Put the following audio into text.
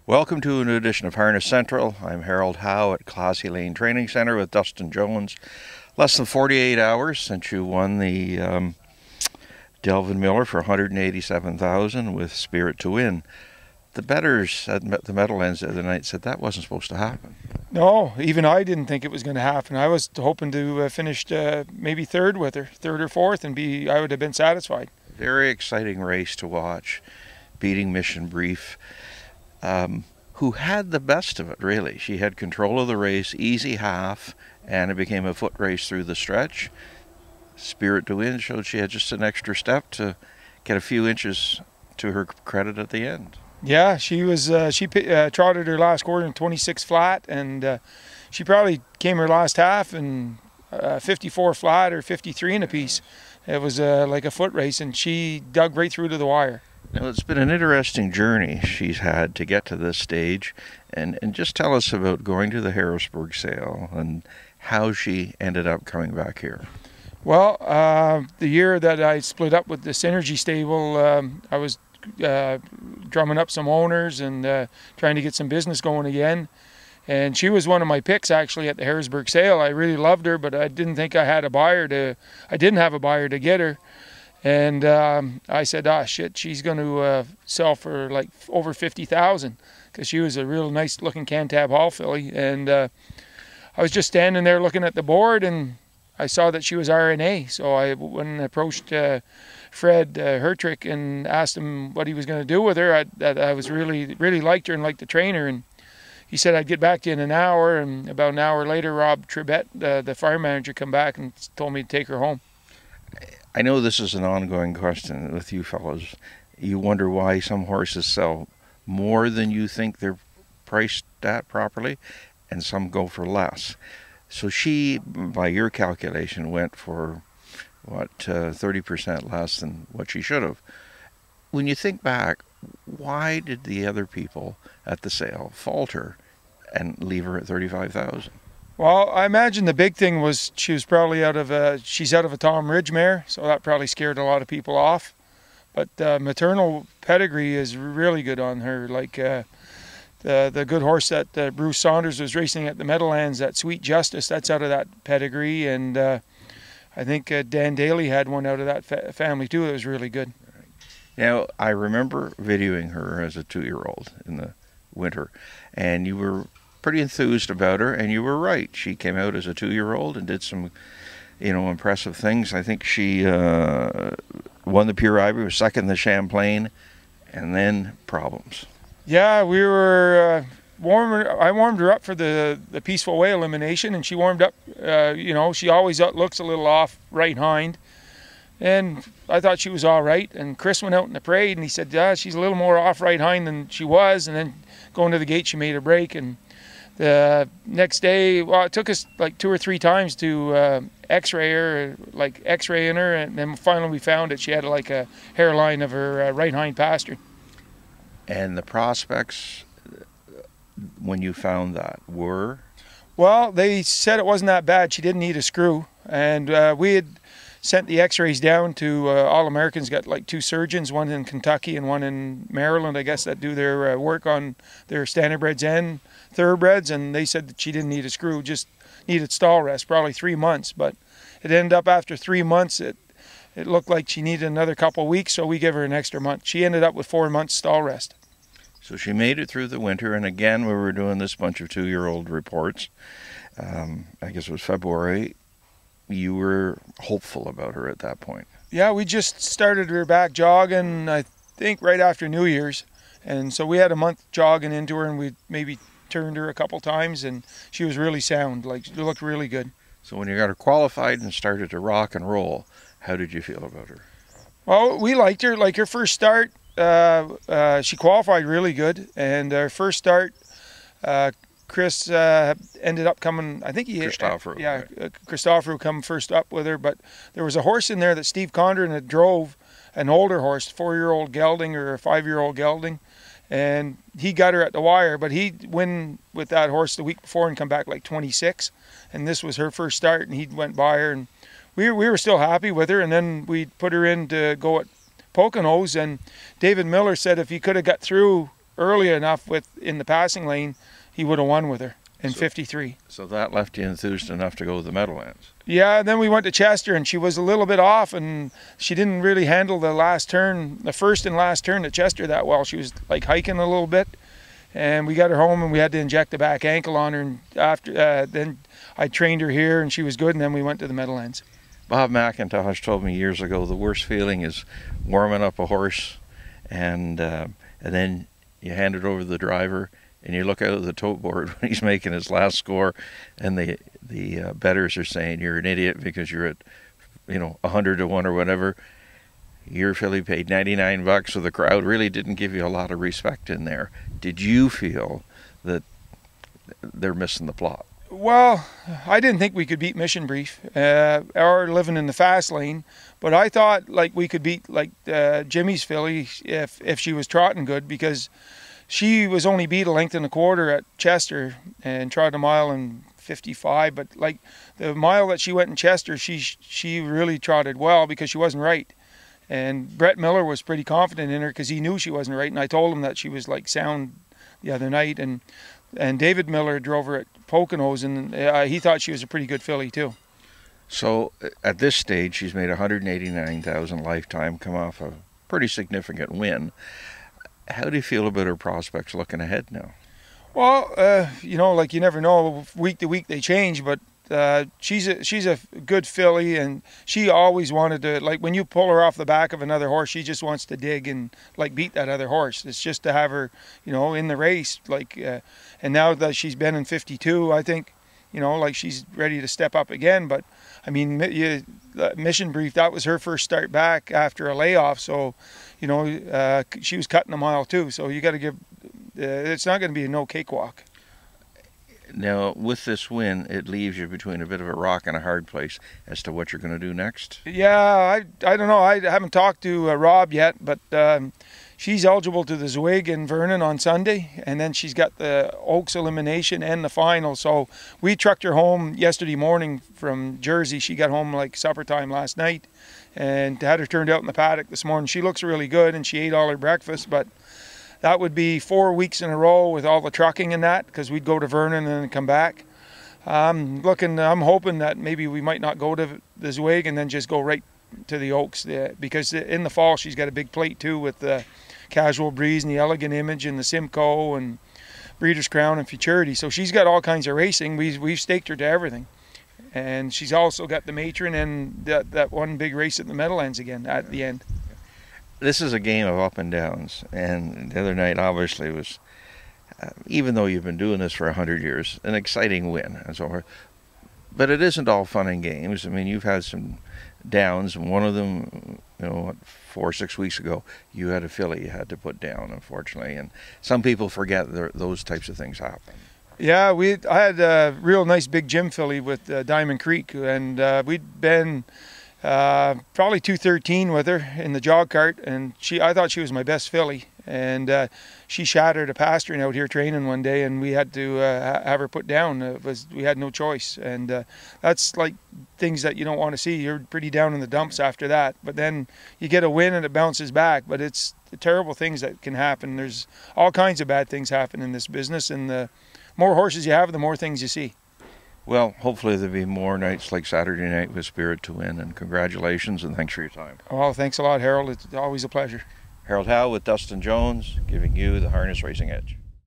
Welcome to a new edition of Harness Central. I'm Harold Howe at Classy Lane Training Center with Dustin Jones. Less than 48 hours since you won the Delvin Miller for $187,000 with Spirit to Win. The bettors at the Meadowlands the other night said that wasn't supposed to happen. No, even I didn't think it was going to happen. I was hoping to finish maybe third with her, third or fourth, and I would have been satisfied. Very exciting race to watch, beating Mission Brief. Who had the best of it, really. She had control of the race, easy half, and it became a foot race through the stretch. Spirit to Win showed she had just an extra step to get a few inches to her credit at the end. Yeah, she was. She trotted her last quarter in 26 flat, and she probably came her last half in 54 flat or 53 in a piece. It was like a foot race, and she dug right through to the wire. Now, it's been an interesting journey she's had to get to this stage, and just tell us about going to the Harrisburg sale and how she ended up coming back here. Well, the year that I split up with the Synergy stable, I was drumming up some owners and trying to get some business going again. And she was one of my picks actually at the Harrisburg sale. I really loved her, but I didn't think I had a buyer I didn't have a buyer to get her. And I said, shit, she's going to sell for like over $50,000 because she was a real nice looking Cantab Hall filly. And I was just standing there looking at the board, and I saw that she was RNA. So I went and approached Fred Hertrick and asked him what he was going to do with her. I was really liked her and liked the trainer. And he said I'd get back to you in an hour. And about an hour later, Rob Tribette, the farm manager, come back and told me to take her home. I know this is an ongoing question with you fellows. You wonder why some horses sell more than you think they're priced at properly, and some go for less. So she, by your calculation, went for, 30% less than what she should have. When you think back, why did the other people at the sale falter and leave her at $35,000? Well, I imagine the big thing was she was probably she's out of a Tom Ridge mare, so that probably scared a lot of people off. But maternal pedigree is really good on her. Like the good horse that Bruce Saunders was racing at the Meadowlands, that Sweet Justice, that's out of that pedigree. And I think Dan Daly had one out of that family too that was really good. Now, I remember videoing her as a 2-year-old in the winter, and you were pretty enthused about her, and you were right. She came out as a 2-year-old and did some, impressive things. I think she won the Pure Ivory, was second in the Champlain, and then problems. Yeah, we were I warmed her up for the Peaceful Way elimination, and she warmed up. She always looks a little off right hind, and I thought she was all right. And Chris went out in the parade, and he said, "Yeah, she's a little more off right hind than she was." And then going to the gate, she made a break. And the next day, well, it took us like 2 or 3 times to x-ray her, like x-raying her, and then finally we found that she had like a hairline of her right hind pastern. And the prospects, when you found that, were? Well, they said it wasn't that bad. She didn't need a screw. And we had sent the x-rays down to All-Americans, got like 2 surgeons, one in Kentucky and one in Maryland, I guess, that do their work on their standardbreds and thoroughbreds, and they said that she didn't need a screw, just needed stall rest, probably 3 months. But it ended up after 3 months, it looked like she needed another couple of weeks, so we gave her an extra month. She ended up with 4 months stall rest. So she made it through the winter, and again, we were doing this bunch of 2-year-old reports. I guess it was February. You were hopeful about her at that point. Yeah, we just started her back jogging, I think, right after New Year's. And so we had a month jogging into her, and we maybe turned her a couple times, and she was really sound. Like, she looked really good. So when you got her qualified and started to rock and roll, how did you feel about her? Well, we liked her. Like, her first start, she qualified really good. And her first start, Chris ended up coming, I think Christopher. Yeah, right. Christopher come first up with her, but there was a horse in there that Steve Condren had drove, an older horse, 4-year-old gelding or a 5-year-old gelding, and he got her at the wire, but he'd win with that horse the week before and come back like 26, and this was her first start, and he went by her, and we were still happy with her, and then we put her in to go at Poconos, and David Miller said if he could have got through early enough in the passing lane, he would have won with her in 53. So that left you enthused enough to go to the Meadowlands. Yeah, then we went to Chester, and she was a little bit off, and she didn't really handle the last turn, the first and last turn at Chester that well. She was like hiking a little bit, and we got her home, and we had to inject the back ankle on her, and after then I trained her here, and she was good, and then we went to the Meadowlands. Bob McIntosh told me years ago the worst feeling is warming up a horse, and then you hand it over to the driver, and you look out of the tote board when he's making his last score, and the bettors are saying you're an idiot because you're at 100 to 1 or whatever. Your filly paid $99, so the crowd really didn't give you a lot of respect in there. Did you feel that they're missing the plot? Well, I didn't think we could beat Mission Brief or Living in the Fast Lane, but I thought like we could beat like Jimmy's filly if she was trotting good, because she was only beat a length and a quarter at Chester and trotted a mile in 55. But like the mile that she went in Chester, she really trotted well because she wasn't right. And Brett Miller was pretty confident in her because he knew she wasn't right. And I told him that she was like sound the other night. And David Miller drove her at Poconos, and he thought she was a pretty good filly too. So at this stage, she's made $189,000 lifetime, come off a pretty significant win. How do you feel about her prospects looking ahead now? Well, like you never know. Week to week they change, but she's a good filly, and she always wanted to, like when you pull her off the back of another horse, she just wants to dig and like beat that other horse. It's just to have her, in the race. And now that she's been in 52, I think, like she's ready to step up again. But I mean, Mission Brief, that was her first start back after a layoff, so she was cutting a mile too. So you got to give. It's not going to be no cakewalk. Now, with this win, it leaves you between a bit of a rock and a hard place as to what you're going to do next. Yeah, I don't know. I haven't talked to Rob yet, but she's eligible to the Zwig in Vernon on Sunday, and then she's got the Oaks elimination and the final. So we trucked her home yesterday morning from Jersey. She got home like supper time last night, and had her turned out in the paddock this morning. She looks really good, and she ate all her breakfast, but that would be 4 weeks in a row with all the trucking and that, because we'd go to Vernon and then come back. I'm hoping that maybe we might not go to the Zwig and then just go right to the Oaks, because in the fall she's got a big plate too with the Casual Breeze and the Elegant Image and the Simcoe and Breeders' Crown and Futurity. So she's got all kinds of racing. We've staked her to everything. And she's also got the Matron and that one big race at the Meadowlands again at the end. This is a game of up and downs, and the other night obviously was, even though you've been doing this for 100 years, an exciting win and so forth. But it isn't all fun and games. I mean, you've had some downs, and one of them, 4 or 6 weeks ago, you had a filly you had to put down, unfortunately. And some people forget those types of things happen. Yeah, I had a real nice big Jim filly with Diamond Creek, and we'd been probably 213 with her in the jog cart, and I thought she was my best filly, and she shattered a pasturing out here training one day, and we had to have her put down. We had no choice, and that's like things that you don't want to see. You're pretty down in the dumps after that, but then you get a win and it bounces back. But it's the terrible things that can happen. There's all kinds of bad things happen in this business, and the more horses you have, the more things you see. Well, hopefully there'll be more nights like Saturday night with Spirit to win, and congratulations and thanks for your time. Well, thanks a lot, Harold. It's always a pleasure. Harold Howe with Dustin Jones, giving you the Harness Racing Edge.